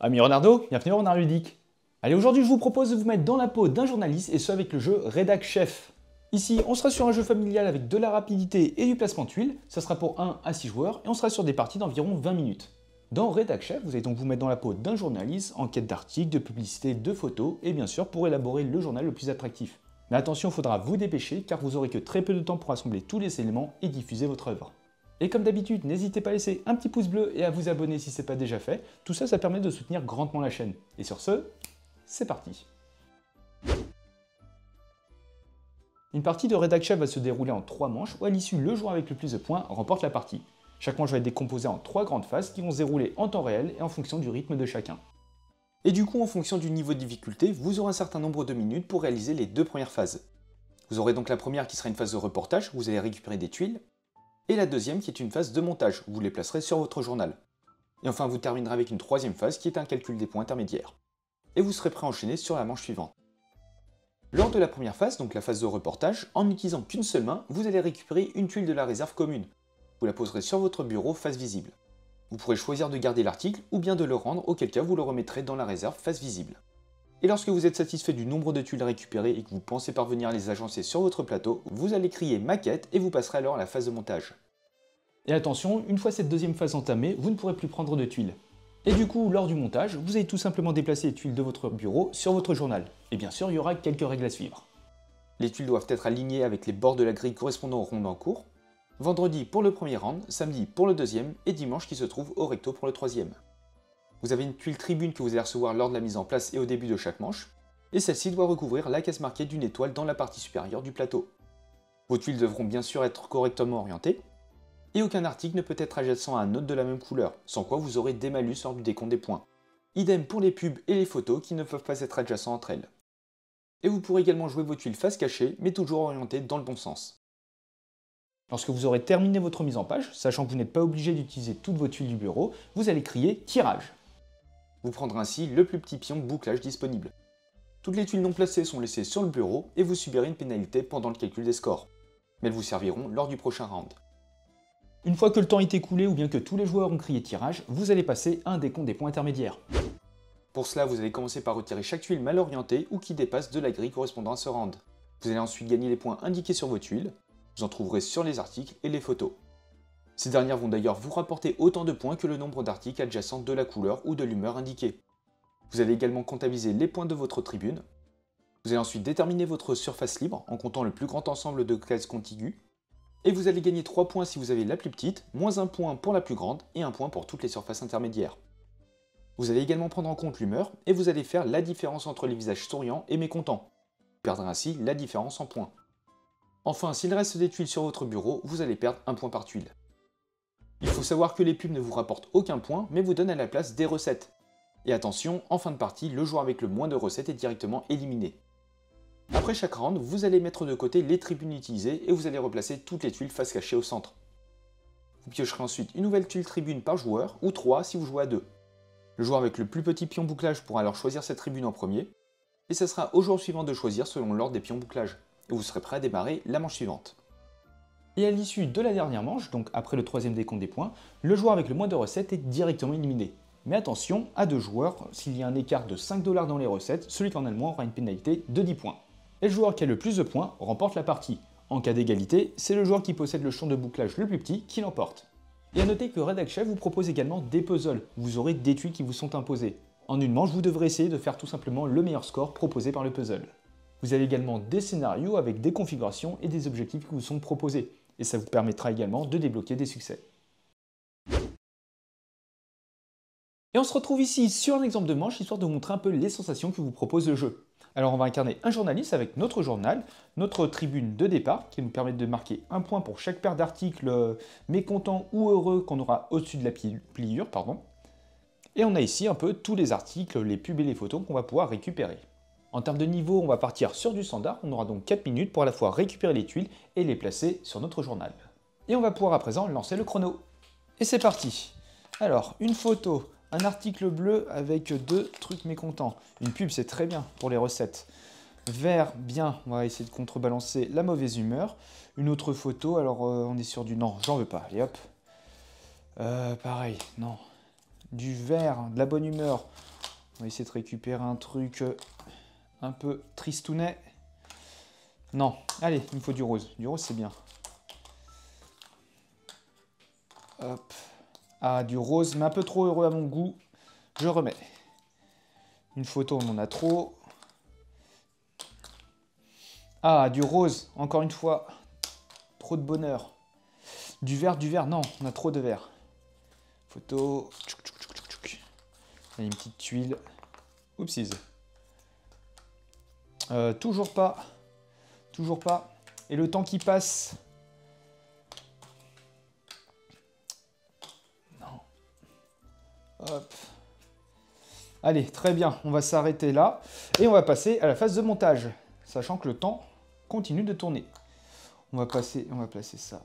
Ami Renardo, bienvenue au Renard Ludique. Allez, aujourd'hui je vous propose de vous mettre dans la peau d'un journaliste et ce avec le jeu Redac Chef. Ici, on sera sur un jeu familial avec de la rapidité et du placement de tuiles, ça sera pour 1 à 6 joueurs et on sera sur des parties d'environ 20 minutes. Dans Redac Chef, vous allez donc vous mettre dans la peau d'un journaliste en quête d'articles, de publicités, de photos et bien sûr pour élaborer le journal le plus attractif. Mais attention, il faudra vous dépêcher car vous aurez que très peu de temps pour assembler tous les éléments et diffuser votre œuvre. Et comme d'habitude, n'hésitez pas à laisser un petit pouce bleu et à vous abonner si ce n'est pas déjà fait. Tout ça, ça permet de soutenir grandement la chaîne. Et sur ce, c'est parti. Une partie de Redac Chef va se dérouler en 3 manches où à l'issue, le joueur avec le plus de points remporte la partie. Chaque manche va être décomposée en 3 grandes phases qui vont se dérouler en temps réel et en fonction du rythme de chacun. Et du coup, en fonction du niveau de difficulté, vous aurez un certain nombre de minutes pour réaliser les 2 premières phases. Vous aurez donc la première qui sera une phase de reportage où vous allez récupérer des tuiles, et la deuxième qui est une phase de montage, où vous les placerez sur votre journal. Et enfin, vous terminerez avec une troisième phase qui est un calcul des points intermédiaires. Et vous serez prêt à enchaîner sur la manche suivante. Lors de la première phase, donc la phase de reportage, en n'utilisant qu'une seule main, vous allez récupérer une tuile de la réserve commune. Vous la poserez sur votre bureau face visible. Vous pourrez choisir de garder l'article ou bien de le rendre, auquel cas vous le remettrez dans la réserve face visible. Et lorsque vous êtes satisfait du nombre de tuiles récupérées et que vous pensez parvenir à les agencer sur votre plateau, vous allez crier maquette et vous passerez alors à la phase de montage. Et attention, une fois cette deuxième phase entamée, vous ne pourrez plus prendre de tuiles. Et du coup, lors du montage, vous allez tout simplement déplacer les tuiles de votre bureau sur votre journal. Et bien sûr, il y aura quelques règles à suivre. Les tuiles doivent être alignées avec les bords de la grille correspondant au round en cours. Vendredi pour le premier round, samedi pour le deuxième et dimanche qui se trouve au recto pour le troisième. Vous avez une tuile tribune que vous allez recevoir lors de la mise en place et au début de chaque manche, et celle-ci doit recouvrir la case marquée d'une étoile dans la partie supérieure du plateau. Vos tuiles devront bien sûr être correctement orientées, et aucun article ne peut être adjacent à un autre de la même couleur, sans quoi vous aurez des malus lors du décompte des points. Idem pour les pubs et les photos qui ne peuvent pas être adjacents entre elles. Et vous pourrez également jouer vos tuiles face cachée, mais toujours orientées dans le bon sens. Lorsque vous aurez terminé votre mise en page, sachant que vous n'êtes pas obligé d'utiliser toutes vos tuiles du bureau, vous allez crier tirage. Vous prendrez ainsi le plus petit pion bouclage disponible. Toutes les tuiles non placées sont laissées sur le bureau et vous subirez une pénalité pendant le calcul des scores. Mais elles vous serviront lors du prochain round. Une fois que le temps est écoulé ou bien que tous les joueurs ont crié tirage, vous allez passer à un décompte des points intermédiaires. Pour cela, vous allez commencer par retirer chaque tuile mal orientée ou qui dépasse de la grille correspondant à ce round. Vous allez ensuite gagner les points indiqués sur vos tuiles, vous en trouverez sur les articles et les photos. Ces dernières vont d'ailleurs vous rapporter autant de points que le nombre d'articles adjacents de la couleur ou de l'humeur indiquée. Vous allez également comptabiliser les points de votre tribune. Vous allez ensuite déterminer votre surface libre en comptant le plus grand ensemble de cases contiguës. Et vous allez gagner 3 points si vous avez la plus petite, moins 1 point pour la plus grande et 1 point pour toutes les surfaces intermédiaires. Vous allez également prendre en compte l'humeur et vous allez faire la différence entre les visages souriants et mécontents. Vous perdrez ainsi la différence en points. Enfin, s'il reste des tuiles sur votre bureau, vous allez perdre 1 point par tuile. Il faut savoir que les pubs ne vous rapportent aucun point, mais vous donnent à la place des recettes. Et attention, en fin de partie, le joueur avec le moins de recettes est directement éliminé. Après chaque round, vous allez mettre de côté les tribunes utilisées et vous allez replacer toutes les tuiles face cachée au centre. Vous piocherez ensuite une nouvelle tuile tribune par joueur, ou 3 si vous jouez à 2. Le joueur avec le plus petit pion bouclage pourra alors choisir cette tribune en premier, et ce sera au joueur suivant de choisir selon l'ordre des pions bouclage, et vous serez prêt à démarrer la manche suivante. Et à l'issue de la dernière manche, donc après le troisième décompte des points, le joueur avec le moins de recettes est directement éliminé. Mais attention, à 2 joueurs, s'il y a un écart de 5 $ dans les recettes, celui qui en a le moins aura une pénalité de 10 points. Et le joueur qui a le plus de points remporte la partie. En cas d'égalité, c'est le joueur qui possède le champ de bouclage le plus petit qui l'emporte. Et à noter que Redac Chef vous propose également des puzzles, où vous aurez des tuiles qui vous sont imposées. En une manche, vous devrez essayer de faire tout simplement le meilleur score proposé par le puzzle. Vous avez également des scénarios avec des configurations et des objectifs qui vous sont proposés, et ça vous permettra également de débloquer des succès. Et on se retrouve ici sur un exemple de manche, histoire de vous montrer un peu les sensations que vous propose le jeu. Alors on va incarner un journaliste avec notre journal, notre tribune de départ, qui nous permet de marquer un point pour chaque paire d'articles mécontents ou heureux qu'on aura au-dessus de la pliure. Et on a ici un peu tous les articles, les pubs et les photos qu'on va pouvoir récupérer. En termes de niveau, on va partir sur du standard, on aura donc 4 minutes pour à la fois récupérer les tuiles et les placer sur notre journal. Et on va pouvoir à présent lancer le chrono. Et c'est parti. Alors, une photo, un article bleu avec 2 trucs mécontents. Une pub, c'est très bien pour les recettes. Vert, bien, on va essayer de contrebalancer la mauvaise humeur. Une autre photo, alors on est sur du non, j'en veux pas, allez hop. Pareil, non. du vert, de la bonne humeur. On va essayer de récupérer un truc un peu tristounet. Non, allez, il me faut du rose. Du rose, c'est bien. Hop. Ah, du rose, mais un peu trop heureux à mon goût. Je remets. Une photo, on en a trop. Ah, du rose, encore une fois. Trop de bonheur. Du vert, non, on a trop de vert. Photo. Il y a une petite tuile. Oupsies. Toujours pas. Toujours pas. Et le temps qui passe. Non. Hop. Allez, très bien. On va s'arrêter là. Et on va passer à la phase de montage. Sachant que le temps continue de tourner. On va placer ça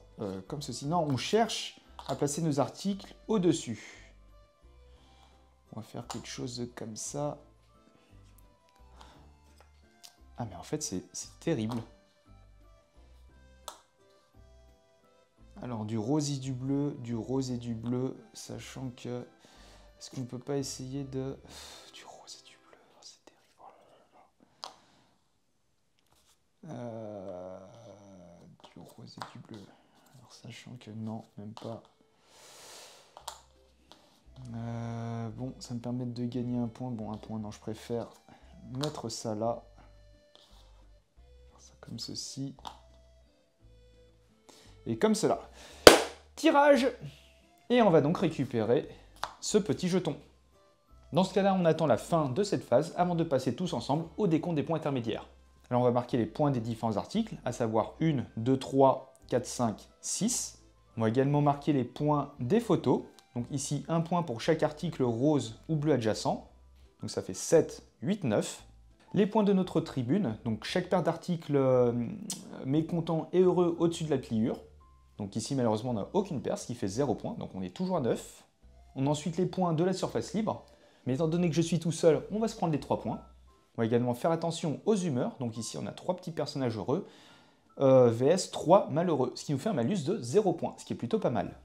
comme ceci. Non, on cherche à placer nos articles au-dessus. On va faire quelque chose comme ça. Ah, mais en fait, c'est terrible. Alors, du rose et du bleu, sachant que... Est-ce que je ne peux pas essayer de... Du rose et du bleu, oh, c'est terrible. Du rose et du bleu. Alors, sachant que non, même pas. Bon, ça me permet de gagner un point. Bon, un point, non, je préfère mettre ça là. Ça comme ceci. Et comme cela. Tirage! Et on va donc récupérer ce petit jeton. Dans ce cas-là, on attend la fin de cette phase avant de passer tous ensemble au décompte des points intermédiaires. Alors on va marquer les points des différents articles, à savoir 1, 2, 3, 4, 5, 6. On va également marquer les points des photos. Donc ici, un point pour chaque article rose ou bleu adjacent. Donc ça fait 7, 8, 9. Les points de notre tribune, donc chaque paire d'articles mécontents et heureux au-dessus de la pliure. Donc ici, malheureusement, on n'a aucune paire, ce qui fait 0 points, donc on est toujours à 9. On a ensuite les points de la surface libre. Mais étant donné que je suis tout seul, on va se prendre les 3 points. On va également faire attention aux humeurs. Donc ici, on a 3 petits personnages heureux, vs 3 malheureux, ce qui nous fait un malus de 0 points, ce qui est plutôt pas mal.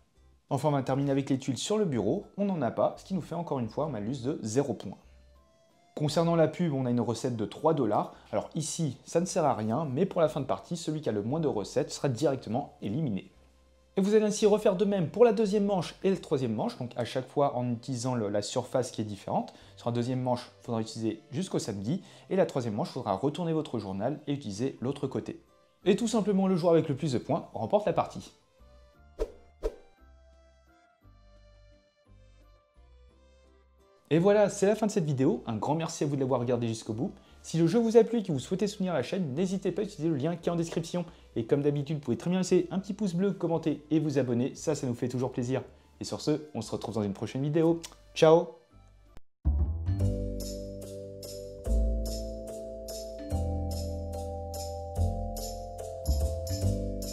Enfin, on va terminer avec les tuiles sur le bureau. On n'en a pas, ce qui nous fait encore une fois un malus de 0 points. Concernant la pub, on a une recette de 3 $. Alors ici, ça ne sert à rien, mais pour la fin de partie, celui qui a le moins de recettes sera directement éliminé. Et vous allez ainsi refaire de même pour la deuxième manche et la troisième manche, donc à chaque fois en utilisant la surface qui est différente. Sur la deuxième manche, il faudra utiliser jusqu'au samedi, et la troisième manche, il faudra retourner votre journal et utiliser l'autre côté. Et tout simplement, le joueur avec le plus de points remporte la partie. Et voilà, c'est la fin de cette vidéo. Un grand merci à vous de l'avoir regardé jusqu'au bout. Si le jeu vous a plu et que vous souhaitez soutenir la chaîne, n'hésitez pas à utiliser le lien qui est en description. Et comme d'habitude, vous pouvez très bien laisser un petit pouce bleu, commenter et vous abonner. Ça nous fait toujours plaisir. Et sur ce, on se retrouve dans une prochaine vidéo. Ciao!